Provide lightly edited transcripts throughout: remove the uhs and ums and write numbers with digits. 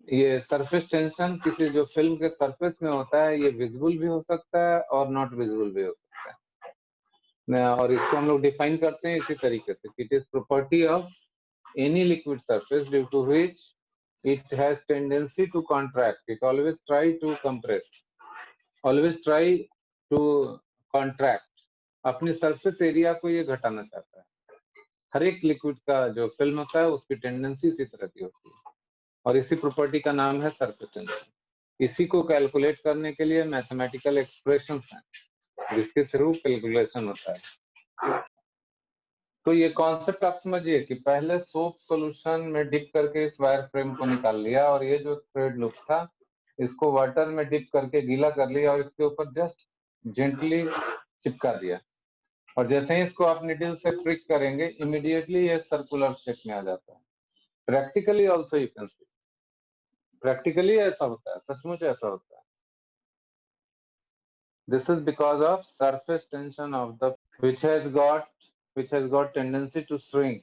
ये surface tension किसी जो फिल्म के सरफेस में होता है, ये विजिबल भी हो सकता है और नॉट विजिबल भी हो सकता है। और इसको हम लोग डिफाइन करते हैं इसी तरीके से, it is property of any liquid surface due to which it has tendency to contract, it always try to compress, always try to contract, अपनी सरफेस एरिया को ये घटाना चाहता है। हर एक लिक्विड का जो फिल्म होता है उसकी टेंडेंसी इसी तरह की होती है और इसी प्रॉपर्टी का नाम है सरफेस टेंशन। इसी को कैलकुलेट करने के लिए मैथमेटिकल एक्सप्रेशंस हैं जिसके थ्रू कैलकुलेशन होता है। तो ये कॉन्सेप्ट आप समझिए कि पहले सोप सॉल्यूशन में डिप करके इस वायर फ्रेम को निकाल लिया और ये जो थ्रेड लूप था इसको वाटर में डिप करके गीला कर लिया और इसके ऊपर जस्ट जेंटली चिपका दिया और जैसे ही इसको आप निडल से प्रिक करेंगे इमीडिएटली ये सर्कुलर शेप में आ जाता है। Practically also you can see, practically ऐसा होता है, सचमुच ऐसा होता है। This is because of surface tension of the which has got tendency to shrink।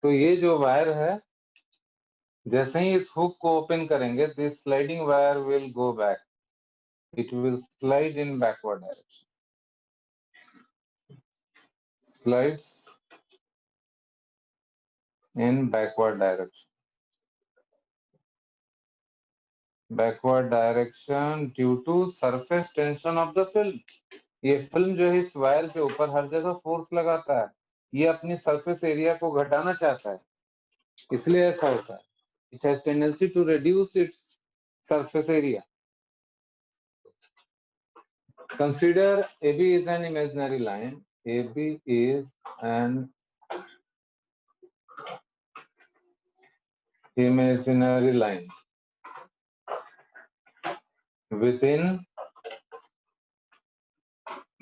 तो ये जो वायर है जैसे ही इस हुक को ओपन करेंगे this sliding wire will go back, it will slide in backward direction, slides in backward direction due to surface tension of the film. ये film जो है इस वायर के ऊपर हर जगह फोर्स लगाता है, ये अपनी सरफेस एरिया को घटाना चाहता है, इसलिए ऐसा होता है। It has tendency to reduce its surface area. Consider AB is an imaginary line. AB is an imaginary line within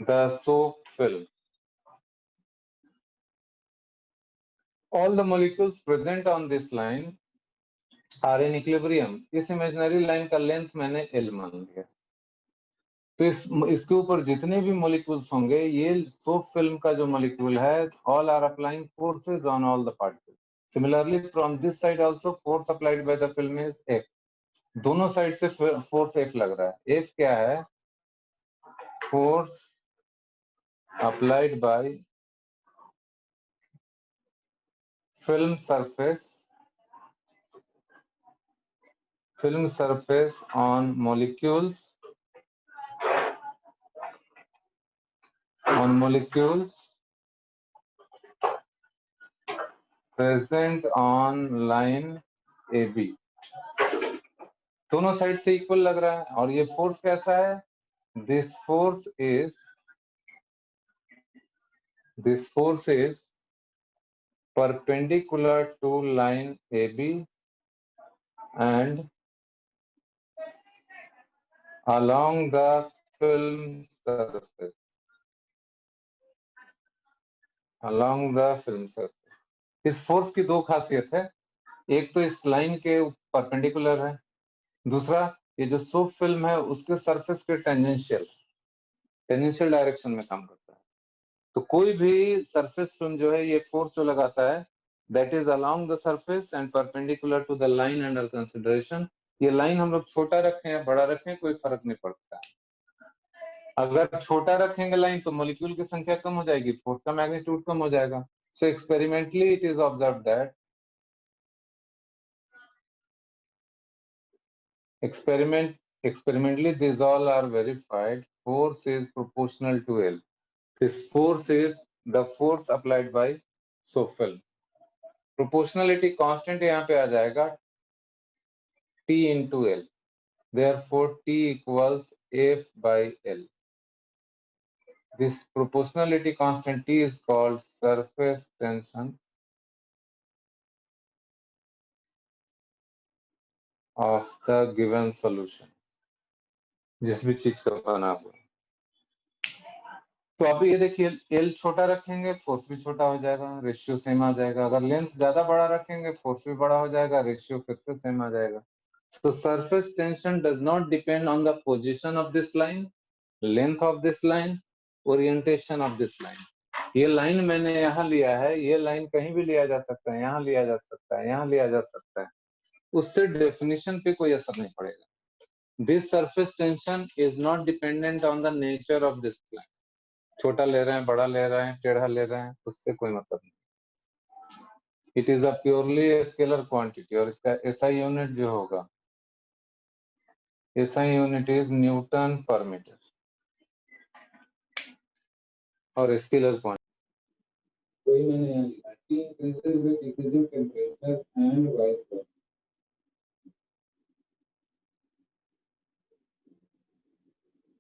the soap film. All the molecules present on this line are in equilibrium. इस imaginary line का length मैंने L मान लिया। तो इसके ऊपर जितने भी मॉलिक्यूल्स होंगे ये सोप फिल्म का जो मॉलिक्यूल है all are applying forces on all the particles. Similarly from this side also force applied by the film is F। दोनों साइड से फोर्स F लग रहा है। F क्या है? Force applied by film surface on molecules present on line AB। दोनों side से equal लग रहा है और ये फोर्स कैसा है? This force is perpendicular to line AB and along the film surface, इस फोर्स की दो खासियत है, एक तो इस लाइन के परपेंडिकुलर है, दूसरा ये जो सोप फिल्म है उसके सरफेस के टेंजेंशियल डायरेक्शन में काम करता है। तो कोई भी सरफेस फिल्म जो है ये फोर्स जो लगाता है that is along the surface and perpendicular to the line under consideration. ये लाइन हम लोग छोटा रखें या बड़ा रखें कोई फर्क नहीं पड़ता है। अगर छोटा रखेंगे लाइन तो मॉलिक्यूल की संख्या कम हो जाएगी, फोर्स का मैग्नीट्यूड कम हो जाएगा। So experimentally it is observe that experimentally these all are verified, force is proportional to L। this force is the force applied by soap film। Proportionality constant यहाँ पे आ जाएगा T into L, therefore T equals F by L। this proportionality constant T is called surface tension of the given solution, जिस भी चीज का बना हुआ। तो आप ये देखिए L छोटा रखेंगे फोर्स भी छोटा हो जाएगा, रेशियो सेम आ जाएगा। अगर लेंथ ज्यादा बड़ा रखेंगे फोर्स भी बड़ा हो जाएगा, रेशियो फिर से सेम आ जाएगा। तो surface tension does not depend on the position of this line, length of this line, orientation of this line. ये लाइन मैंने यहाँ लिया है, ये लाइन कहीं भी लिया जा सकता है, यहाँ लिया जा सकता है, यहाँ लिया जा सकता है। उससे डेफिनेशन पे कोई असर नहीं पड़ेगा। This surface tension is not dependent on the nature of this plant. छोटा ले रहे हैं, बड़ा ले रहे हैं, टेढ़ा ले रहे हैं, उससे कोई मतलब नहीं। It is a purely scalar quantity, और इसका एसआई यूनिट जो होगा, एसआई यूनिट इज न्यूटन पर मीटर और स्केलर क्वांटिटी। कोई मैंने यहाँ लिखा T increases with increasing temperature and vice versa।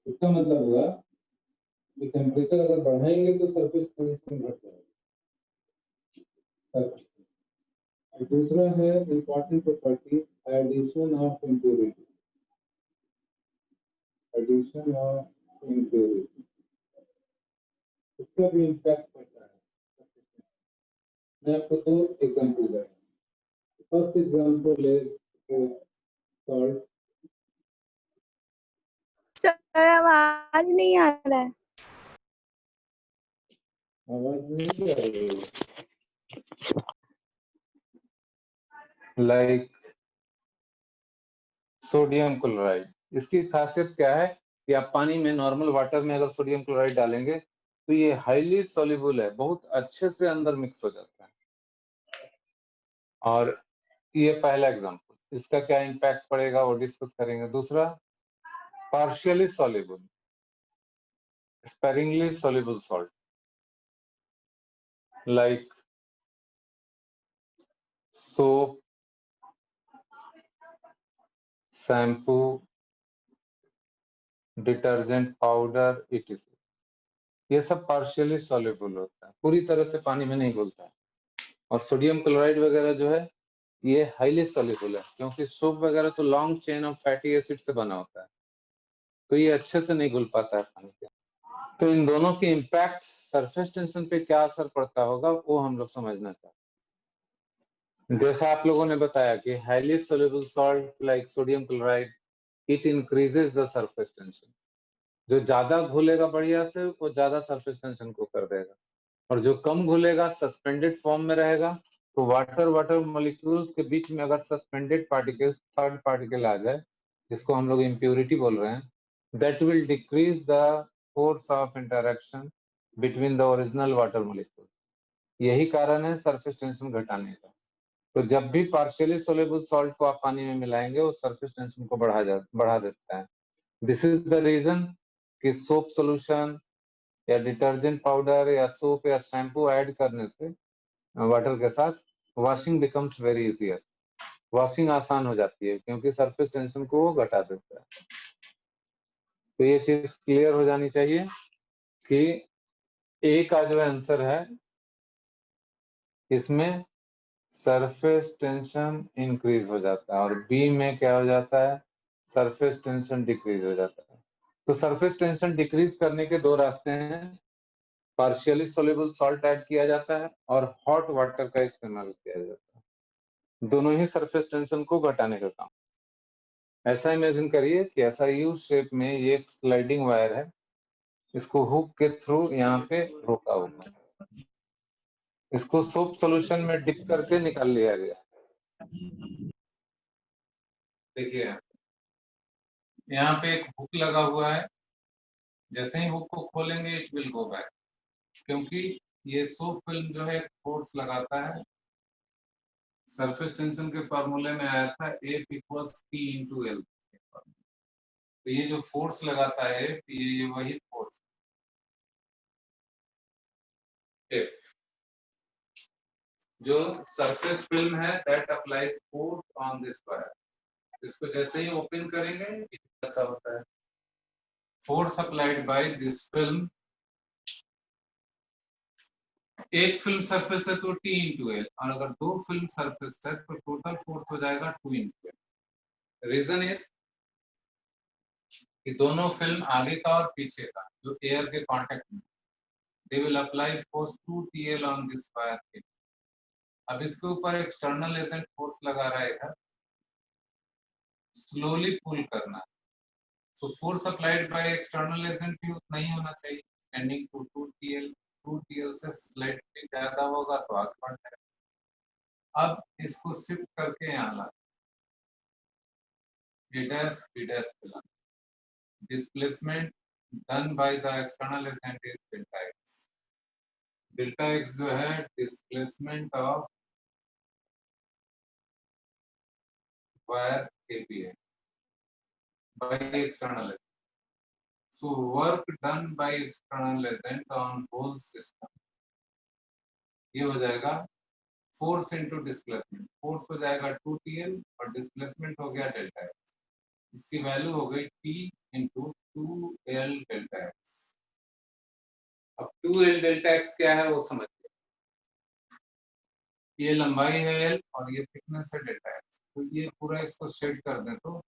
इसका मतलब हुआ कि टेम्परेचर अगर बढ़ाएंगे तो सरफेस टेंशन घट जाएगा। दूसरा है important property addition of impurity. Addition of impurity इसका भी इम्पैक्ट पड़ता है। मैं आपको दो एग्जाम्पल दूंगा। First example is salt. Sir आवाज नहीं आ रहा है। आवाज नहीं आ रही है। लाइक सोडियम क्लोराइड, इसकी खासियत क्या है कि आप पानी में, नॉर्मल वाटर में अगर सोडियम क्लोराइड डालेंगे तो ये हाईली सॉल्युबल है, बहुत अच्छे से अंदर मिक्स हो जाता है। और ये पहला एग्जांपल, इसका क्या इम्पैक्ट पड़ेगा वो डिस्कस करेंगे। दूसरा, partially soluble, sparingly soluble salt like soap, shampoo, detergent powder etc., ये सब पार्शियली सॉल्युबल होता है, पूरी तरह से पानी में नहीं घुलता है। और सोडियम क्लोराइड वगैरह जो है ये हाईली सॉल्युबल है, क्योंकि सोप वगैरह तो long chain of fatty acid से बना होता है, तो ये अच्छे से नहीं घुल पाता है पानी के। तो इन दोनों की इम्पैक्ट सरफेस टेंशन पे क्या असर पड़ता होगा वो हम लोग समझना चाहते हैं। जैसा आप लोगों ने बताया कि highly soluble salt like sodium chloride, it increases the surface tension. जो ज्यादा घुलेगा बढ़िया से वो ज्यादा सरफेस टेंशन को कर देगा, और जो कम घुलेगा, सस्पेंडेड फॉर्म में रहेगा, तो वाटर मॉलिक्यूल्स के बीच में अगर सस्पेंडेड पार्टिकल्स, थर्ड पार्टिकल आ जाए, जिसको हम लोग इम्प्योरिटी बोल रहे हैं, that will decrease the force of interaction between the original water molecule. यही कारण है सरफेस टेंशन घटाने का। तो जब भी पार्शियली सोल्युबल सॉल्ट को आप पानी में मिलाएंगे वो सरफेस टेंशन को बढ़ा देता है। दिस इज द रीजन कि सोप सोल्यूशन या डिटर्जेंट पाउडर या सोप या शैम्पू ऐड करने से वाटर के साथ washing becomes very easier, washing आसान हो जाती है, क्योंकि सरफेस टेंशन को वो घटा देता है। तो ये चीज क्लियर हो जानी चाहिए कि ए का जो आंसर है इसमें सरफेस टेंशन इंक्रीज हो जाता है, और बी में क्या हो जाता है, सरफेस टेंशन डिक्रीज हो जाता है। तो सरफेस टेंशन डिक्रीज करने के दो रास्ते हैं, पार्शियली सोल्युबल सॉल्ट ऐड किया जाता है और हॉट वाटर का इस्तेमाल किया जाता है। दोनों ही सरफेस टेंशन को घटाने का काम। ऐसा इमेजिन करिए कि ऐसा यू शेप में ये एक स्लाइडिंग वायर है, इसको हुक के थ्रू यहाँ पे रोका होगा, इसको सोप सॉल्यूशन में डिप करके निकाल लिया गया। देखिए यहाँ पे एक हुक लगा हुआ है, जैसे ही हुक को खोलेंगे इट विल गो बैक, क्योंकि ये सोप फिल्म जो है फोर्स लगाता है। सरफेस टेंशन के फॉर्मूले में आया था F equals T into L। तो ये जो फोर्स लगाता है ये वही फोर्स F, जो सरफेस फिल्म है that applies force on this wire. इसको जैसे ही ओपन करेंगे ऐसा होता है, force applied by this film. एक फिल्म सरफेस है तो T इंटू L, और अगर दो फिल्म सरफेस है तो टोटल फोर्स हो जाएगा 2 इंटू L। रीजन इज कि दोनों फिल्म आगे का और पीछे का जो एयर के कांटेक्ट में, they will apply force 2TL on this wire film। अब इसके ऊपर एक्सटर्नल एजेंट फोर्स लगा रहेगा, स्लोली पुल करना। So force applied by external agent भी उतना ही होना चाहिए, टेंडिंग टू 2TL। 2TL से स्लाइटली ज्यादा होगा तो आगे बढ़ जाएगा। अब इसको शिफ्ट करके यहाँ ला, A dash B dash film. Displacement done by the external agent is delta x. Delta x जो है डिस्प्लेसमेंट ऑफ वायर AB है by external agent. So work done by external agent on whole system ये हो जाएगा force into displacement. Force हो जाएगा 2TL और displacement हो गया डेल्टा x. इसकी वैल्यू हो गई T into 2L delta x. अब 2L डेल्टा x क्या है वो समझिए. ये लंबाई है L और ये थिकनेस है डेल्टा x. तो ये पूरा इसको शेड कर दें तो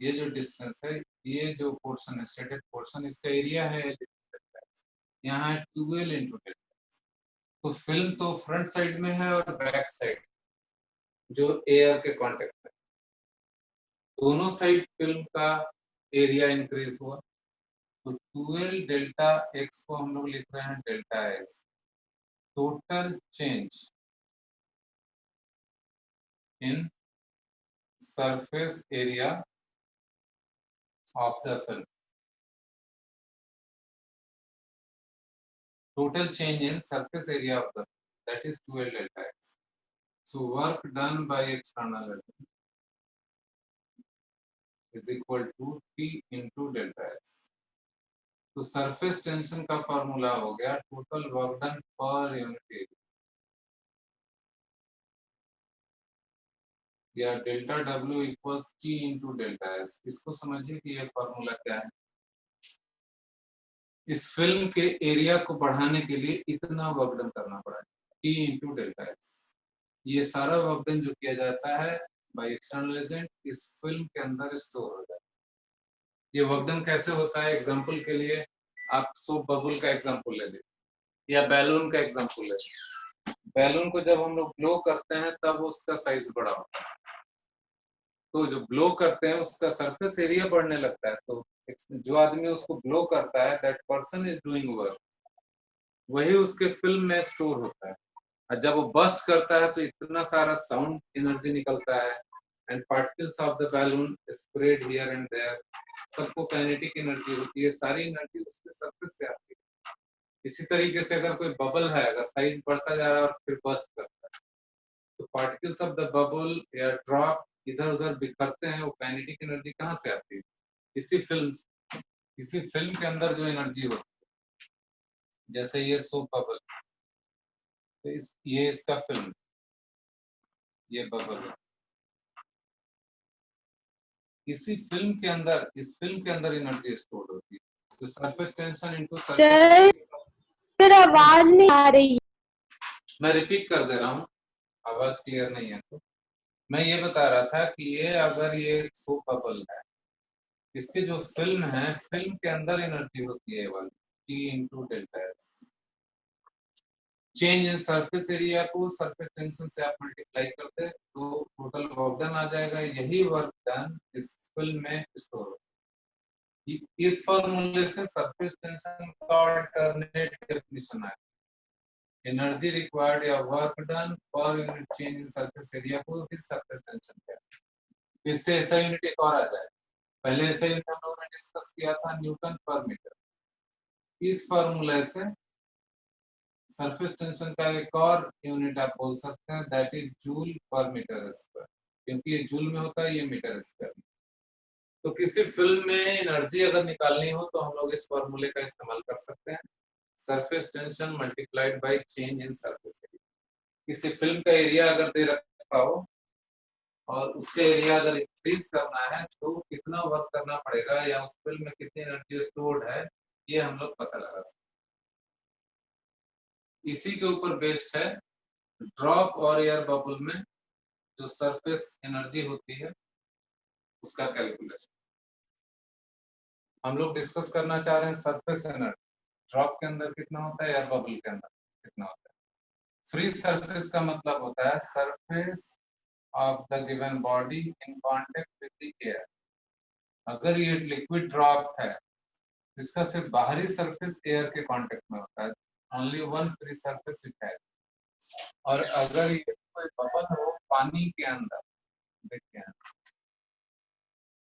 ये जो डिस्टेंस है ये जो पोर्शन है शेडेड पोर्शन इसका एरिया है L डेल्टा x. यहाँ है 2L इंटू डेल्टा x. तो फिल्म तो फ्रंट साइड में है और बैक साइड जो एयर के कांटेक्ट में दोनों साइड फिल्म का एरिया इंक्रीज हुआ. तो 2L डेल्टा x को हम लोग लिख रहे हैं delta s. Total change in surface area of the film. Total change in surface area of the that is 2L delta x. So work done by external agent is equal to T into delta x. तो surface tension का formula हो गया total work done per unit area या delta W equals T into delta S. इसको समझिए कि ये formula क्या है. इस फिल्म के एरिया को बढ़ाने के लिए इतना वर्क डन करना पड़ा T इंटू डेल्टा S. ये सारा वर्क डन जो किया जाता है बाय एक्सटर्नल एजेंट इस फिल्म के अंदर स्टोर हो जाता है. ये वर्क डन कैसे होता है. एग्जांपल के लिए आप सोप बबल का एग्जांपल ले लीजिए या बैलून का एग्जांपल ले लीजिए. बैलून को जब हम लोग ब्लो करते हैं तब उसका साइज बड़ा होता है. तो जो ब्लो करते हैं उसका सरफेस एरिया बढ़ने लगता है. तो जो आदमी उसको ब्लो करता है that person is doing work. वही उसके फिल्म में स्टोर होता है. और जब वो बस्ट करता है तो इतना सारा साउंड एनर्जी निकलता है and particles of the balloon spread here and there. सबको काइनेटिक एनर्जी होती है. सारी एनर्जी उसके सरफेस से आती है. इसी तरीके से अगर कोई बबल है अगर साइज बढ़ता जा रहा है और फिर बस्ट करता है तो पार्टिकल्स ऑफ द बबल या ड्रॉप इधर उधर बिखरते हैं. वो काइनेटिक एनर्जी कहाँ से आती है. इसी फिल्म के अंदर जो एनर्जी होती है. जैसे ये सोप बबल तो ये इसका फिल्म ये बबल है. इसी फिल्म के अंदर इस फिल्म के अंदर एनर्जी स्टोर होती है. तो सरफेस टेंशन इनटू सर आवाज नहीं आ रही. मैं रिपीट कर दे रहा हूँ आवाज क्लियर नहीं है. तो मैं ये बता रहा था कि ये अगर ये सोप बबल है इसके जो फिल्म है फिल्म के अंदर एनर्जी होती है वाली T into delta S. Change in surface area को सरफेस टेंशन से आप मल्टीप्लाई करते तो टोटल वर्क डन आ जाएगा. यही वर्क डन इस फिल्म में स्टोर हो. इस फॉर्मूले से सरफेस टेंशन का अल्टरनेट डेफिनेशन है. एनर्जी रिक्वायर्ड या work done per unit change in surface area को इस सरफेस टेंशन पे. इससे ऐसा यूनिट एक और आ जाए. पहले ऐसा यूनिट हम लोगों ने डिस्कस किया था न्यूटन पर मीटर. इस फॉर्मूले से सरफेस टेंशन का एक और यूनिट आप बोल सकते हैं that is joule per metre square. क्योंकि ये जूल में होता है ये मीटर स्क्वायर में. तो किसी फिल्म में एनर्जी अगर निकालनी हो तो हम लोग इस फॉर्मूले का इस्तेमाल कर सकते हैं. Surface tension multiplied by change in surface area. किसी फिल्म का एरिया अगर दे रखा हो और उसके एरिया अगर इंक्रीज करना है तो कितना वर्क करना पड़ेगा या उस फिल्म में कितनी एनर्जी स्टोर्ड है ये हम लोग पता लगा सकते. इसी के ऊपर बेस्ड है ड्रॉप और एयर बबल में जो सरफेस एनर्जी होती है उसका कैलकुलेशन हम लोग डिस्कस करना चाह रहे हैं. सरफेस एनर्जी ड्रॉप के अंदर कितना होता है एयर बबल के अंदर कितना होता है. फ्री सरफेस का मतलब होता है surface of the given body in contact with the air. अगर ये लिक्विड ड्रॉप है इसका सिर्फ बाहरी सरफेस एयर के कांटेक्ट में होता है. Only one free surface it है. और अगर ये कोई बबल हो पानी के अंदर देखिए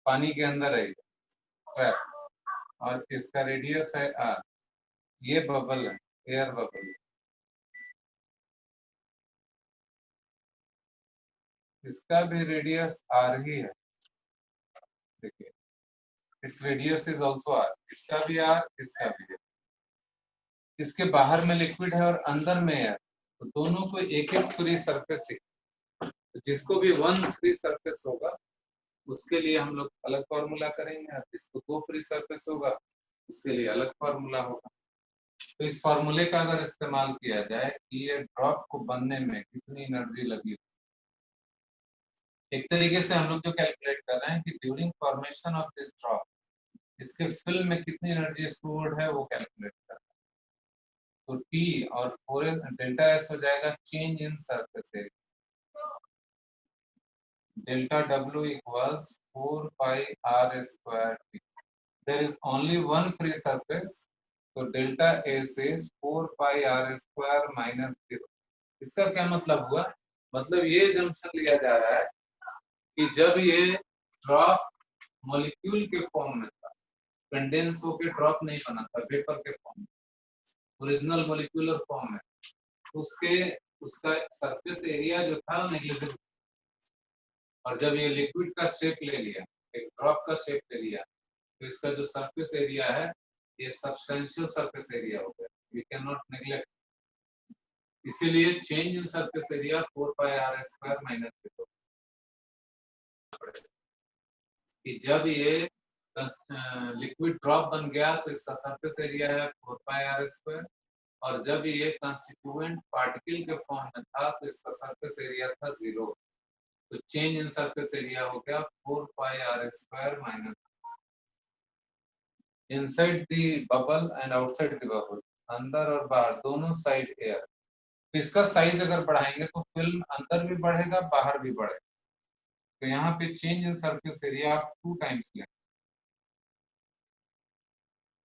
पानी के अंदर है ट्रैप, और इसका रेडियस है आर। ये बबल है, एयर बबल, इसका भी रेडियस आर ही है। देखिए its radius is also r, इसका भी आर, इसका भी है। इसके बाहर में लिक्विड है और अंदर में एयर, तो दोनों को एक एक फ्री सरफेस है। तो जिसको भी वन फ्री सरफेस होगा उसके लिए हम लोग अलग फॉर्मूला करेंगे, और जिसको दो फ्री सरफेस होगा उसके लिए अलग फॉर्मूला होगा। तो इस फॉर्मूले का अगर इस्तेमाल किया जाए कि ये ड्रॉप को बनने में कितनी एनर्जी लगी, एक तरीके से हम लोग जो कैलकुलेट कर रहे हैं कि during formation of this drop इसके फिल्म में कितनी एनर्जी स्टोर्ड है वो कैलकुलेट कर रहे हैं। तो टी और 4 डेल्टा एस हो जाएगा change in surface area, delta W equals 4 pi are square T. There is only one free surface, तो delta S is 4 pi are square minus 0। इसका क्या मतलब हुआ, मतलब ये जंक्शन लिया जा रहा है कि जब ये ड्रॉप मॉलिक्यूल के फॉर्म में था, कंडेंस होकर ड्रॉप नहीं बना था, वेपर के फॉर्म में, ओरिजिनल मॉलिक्यूलर फॉर्म में, उसका सरफेस एरिया जो था नेग्लिजिबल, और जब ये लिक्विड का शेप ले लिया, एक ड्रॉप का शेप ले लिया, तो इसका जो सरफेस एरिया है ये सब्सटेंशियल सरफेस एरिया हो गया, वी कैन नॉट नेग्लेक्ट। इसीलिए change in surface area 4 pi are square minus 0। कि जब ये लिक्विड ड्रॉप बन गया तो इसका सरफेस एरिया है 4 पाई आर स्क्वायर, और जब ये कंस्टिट्यूएंट पार्टिकल के फॉर्म में था तो इसका सरफेस एरिया था 0। तो चेंज इन सरफेस एरिया हो गया 4 pi are square minus inside the bubble and outside the bubble, अंदर और बाहर दोनों साइड एयर। तो इसका साइज अगर बढ़ाएंगे तो फिल्म अंदर भी बढ़ेगा बाहर भी बढ़ेगा। तो यहाँ पे चेंज इन सरफेस एरिया आप 2 टाइम्स लें,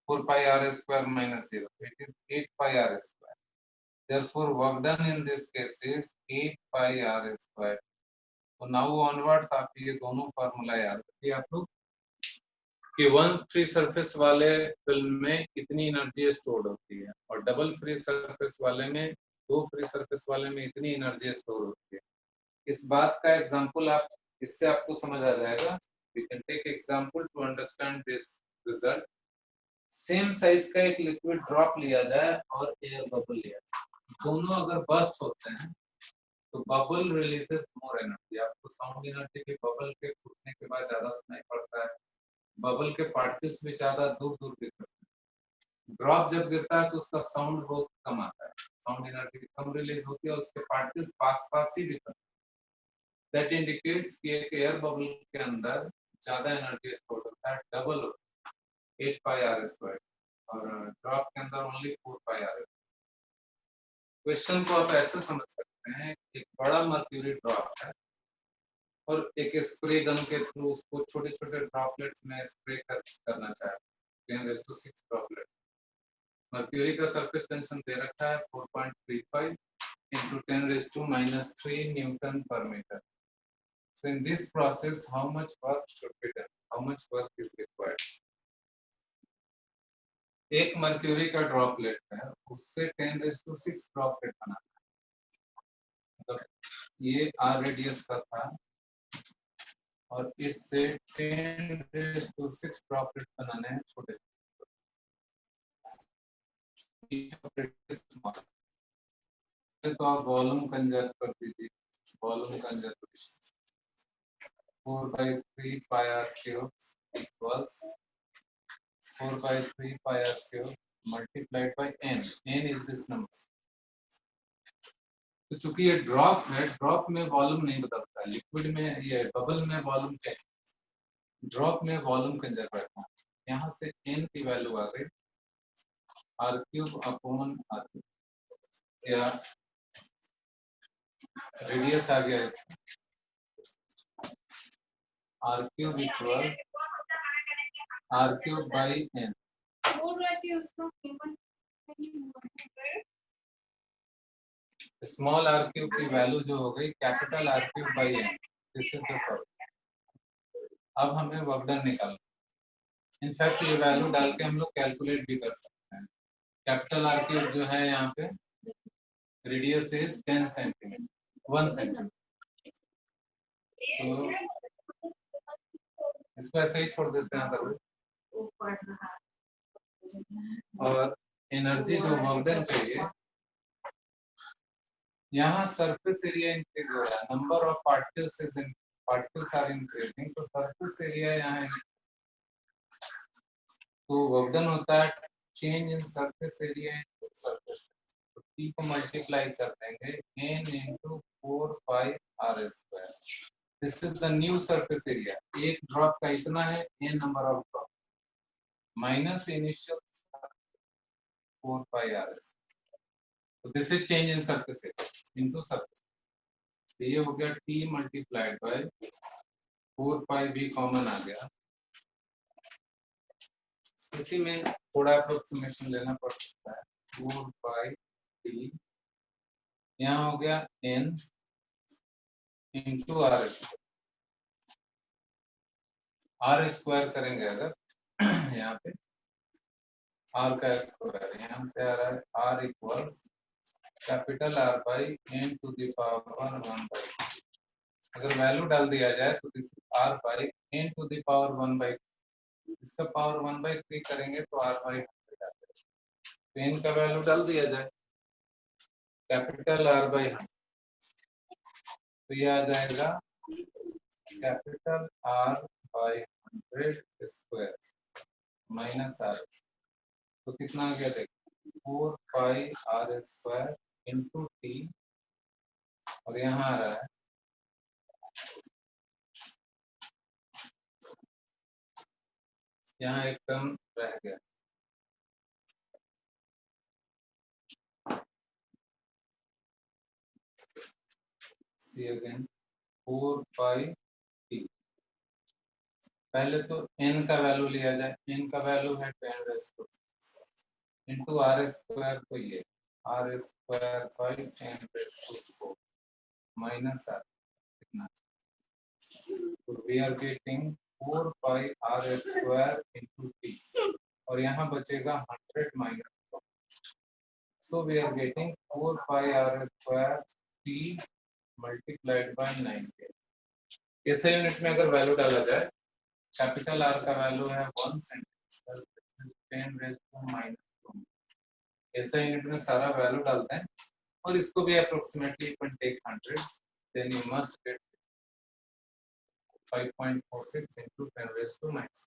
4 pi r square minus 0, it is 8 pi r square. Therefore work done in this case is 8 pi r square. तो now onwards आप ये दोनों फार्मूला याद रखिए आप लोग कि वन फ्री सरफेस वाले फिल्म में इतनी एनर्जी स्टोर होती है, और डबल फ्री सरफेस वाले में, दो फ्री सरफेस वाले में इतनी एनर्जी स्टोर होती है। इस बात का एग्जांपल आप, इससे आपको समझ आ जाएगा। We can take example to understand this result. Same size का एक लिक्विड ड्रॉप लिया जाए और एयर बबल लिया जाए, दोनों अगर बस्ट होते हैं तो बबल रिलीजेस मोर एनर्जी। आपको साउंड एनर्जी के बबल के फूटने के बाद ज्यादा सुनाई पड़ता है, बबल के पार्टिकल्स भी ज्यादा दूर दूर गिरते हैं। ड्रॉप जब गिरता है तो उसका साउंड बहुत कम आता है, साउंड एनर्जी कम रिलीज होती है और उसके पार्टिकल्स पास पास ही गिरते हैं। दैट इंडिकेट्स कि एक एयर बबल के अंदर ज्यादा एनर्जी स्टोर होता है, डबल 8 पाई आर स्क्वायर, और ड्रॉप के अंदर ओनली 4 पाई आर। क्वेश्चन को आप ऐसे समझ सकते हैं, एक बड़ा मर्क्यूरी ड्रॉप है और एक स्प्रे गन के थ्रू उसको छोटे छोटे ड्रॉपलेट्स में स्प्रे करना चाहते हैं, 10⁶ ड्रॉपलेट। मर्क्यूरी का सरफेस टेंशन दे रखा है 4.35 into 10⁻³ न्यूटन पर metre. So in this process, how much work should be done? How much work is required? एक मर्क्यूरी का ड्रॉपलेट है, उससे 10⁶ ड्रॉपलेट बनाना है। तो ये आर रेडियस का था और इससे 10⁶ ड्रॉपलेट बनाने हैं छोटे। तो आप वॉल्यूम कंजर्व कर दीजिए, volume conservation 4/3 pi r cube equals 4/3 pi r cube multiplied by n. n is this number. तो चूंकि ये ड्रॉप है, ड्रॉप में वॉल्यूम नहीं बदलता, लिक्विड में ये बबल में वॉल्यूम चेंज, ड्रॉप में वॉल्यूम कंजर्व रहता है। यहाँ से n की वैल्यू आ गई r³ अपॉन r, या रेडियस आ गया इसका r³ equal r³ by n। Small r³ की वैल्यू जो हो गई capital r³ by n। This is the formula. अब हमें वर्क डन निकालना। इनफैक्ट ये वैल्यू डाल के हम लोग कैलकुलेट भी कर सकते हैं। कैपिटल आर क्यूब जो है यहाँ पे रेडियस इज 10 सेंटीमीटर 1 सेंटीमीटर, तो इसको ऐसे ही छोड़ देते हैं अदरवाइज। और एनर्जी जो वर्क डन चाहिए, यहाँ सरफेस एरिया इंक्रीज हो रहा है, number of particles are increasing, तो सरफेस एरिया यहाँ तो वर्क डन होता है change in surface area into surface, तो T को मल्टीप्लाई कर देंगे n into 4 pi r square। This is the new surface area. एक ड्रॉप का इतना है n number of drop minus initial 4 pi r square, तो this is change in surface area into surface. तो ये हो गया T मल्टीप्लाइड बाय 4 pi भी कॉमन आ गया। इसी में थोड़ा अप्रोक्सीमेशन लेना पड़ सकता है, 4 pi t यहाँ हो गया n into r square. R square करेंगे अगर यहाँ पे आर का स्क्वायर यहाँ से आ रहा है r equals capital r by n to the power 1 by. अगर वैल्यू डाल दिया जाए तो this r by n to the power 1 by, इसका पावर 1/3 करेंगे तो आर बाई 100 आता है। तो n का वैल्यू डाल दिया जाए कैपिटल आर बाई 100, तो ये आ जाएगा capital r by 100 square minus r, तो कितना आ गया देखो 4 pi are square into t, और यहाँ आ रहा है यहाँ एक टर्म रह गया, सी अगेन 4 पाई टी। पहले तो n का वैल्यू लिया जाए, n का वैल्यू है 10 इंटू आर स्क्वायर, तो ये r square by 10⁴ minus r कितना, तो we are getting 4 pi are square into t, और यहाँ बचेगा 100 minus, so we are getting 4 pi are square t multiplied by 90। ऐसे यूनिट में अगर वैल्यू डाला जाए, कैपिटल आर का वैल्यू है 1 सेंटीमीटर 10⁻²। ऐसे यूनिट में सारा वैल्यू डालते हैं और इसको भी approximately you can take 100, then you must get 5.46 into 10⁻⁻⁹।